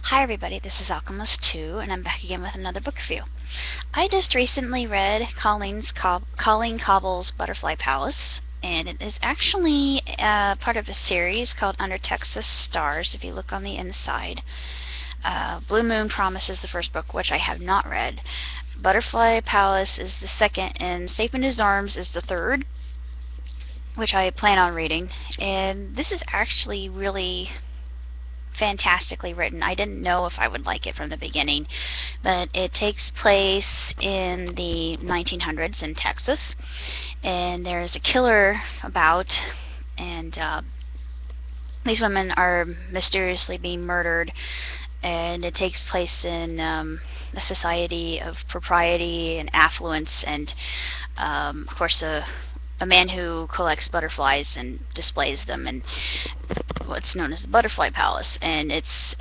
Hi everybody, this is Alchemist2, and I'm back again with another book review. I just recently read Colleen Coble's Butterfly Palace, and it is actually part of a series called Under Texas Stars, if you look on the inside. Blue Moon Promise is the first book, which I have not read. Butterfly Palace is the second, and Safe in His Arms is the third, which I plan on reading. And this is actually really fantastically written. I didn't know if I would like it from the beginning, but it takes place in the 1900s in Texas, and there's a killer about, and these women are mysteriously being murdered, and it takes place in a society of propriety and affluence, and of course a man who collects butterflies and displays them, and what's known as the Butterfly Palace. And it's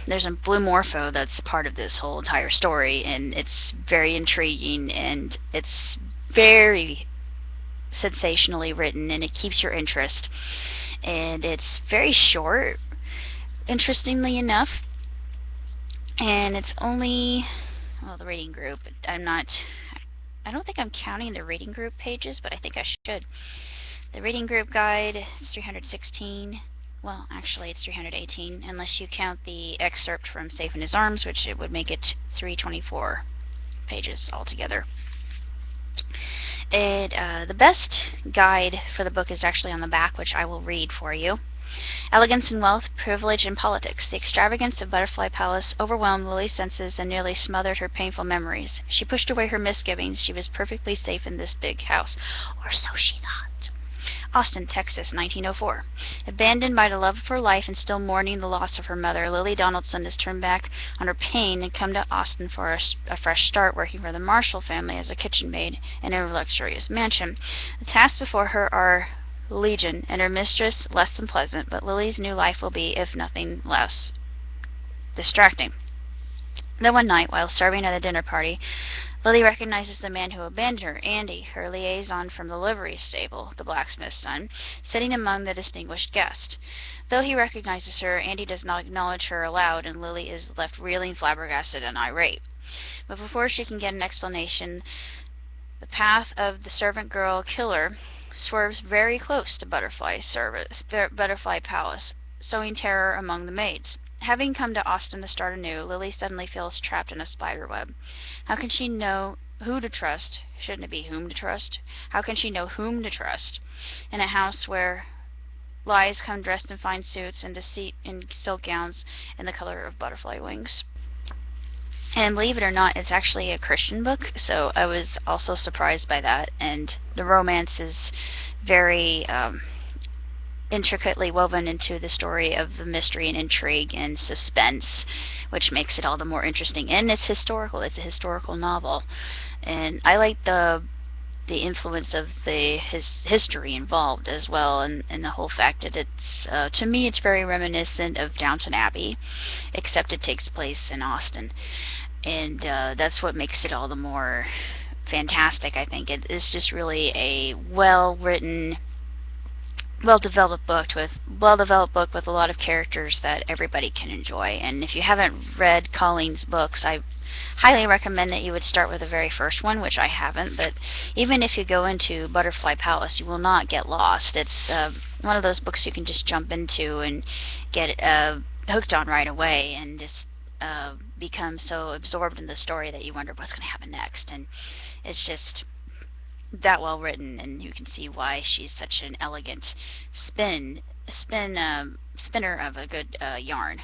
there's a blue morpho that's part of this whole entire story, and it's very intriguing, and it's very sensationally written, and it keeps your interest, and it's very short, interestingly enough, and it's only, well, the reading group, I don't think I'm counting the reading group pages, but I think I should. The reading group guide is 316. Well, actually it's 318, unless you count the excerpt from Safe in His Arms, which it would make it 324 pages altogether. The best guide for the book is actually on the back, which I will read for you. Elegance and wealth, privilege and politics. The extravagance of Butterfly Palace overwhelmed Lily's senses and nearly smothered her painful memories. She pushed away her misgivings. She was perfectly safe in this big house. Or so she thought. Austin, Texas, 1904. Abandoned by the love of her life and still mourning the loss of her mother, Lily Donaldson has turned back on her pain and come to Austin for a fresh start, working for the Marshall family as a kitchen maid in a luxurious mansion. The tasks before her are legion, and her mistress less than pleasant, but Lily's new life will be, if nothing less, distracting. Then one night, while serving at a dinner party, Lily recognizes the man who abandoned her, Andy, her liaison from the livery stable, the blacksmith's son, sitting among the distinguished guests. Though he recognizes her, Andy does not acknowledge her aloud, and Lily is left reeling, flabbergasted, and irate. But before she can get an explanation, the path of the servant girl killer swerves very close to Butterfly Palace, sowing terror among the maids. Having come to Austin to start anew, Lily suddenly feels trapped in a spider web. How can she know who to trust? Shouldn't it be whom to trust? How can she know whom to trust in a house where lies come dressed in fine suits and deceit in silk gowns and the color of butterfly wings? And believe it or not, it's actually a Christian book, so I was also surprised by that. And the romance is very intricately woven into the story of the mystery and intrigue and suspense, which makes it all the more interesting. And it's historical. It's a historical novel. And I like the influence of his history involved as well, and the whole fact that it's, to me, it's very reminiscent of Downton Abbey, except it takes place in Austin. And that's what makes it all the more fantastic, I think. It's just really a well-written, well-developed book with a lot of characters that everybody can enjoy. And if you haven't read Colleen's books, I highly recommend that you would start with the very first one, which I haven't. But even if you go into Butterfly Palace, you will not get lost. It's one of those books you can just jump into and get hooked on right away, and just become so absorbed in the story that you wonder what's going to happen next. And it's just that well written, and you can see why she's such an elegant spinner of a good yarn.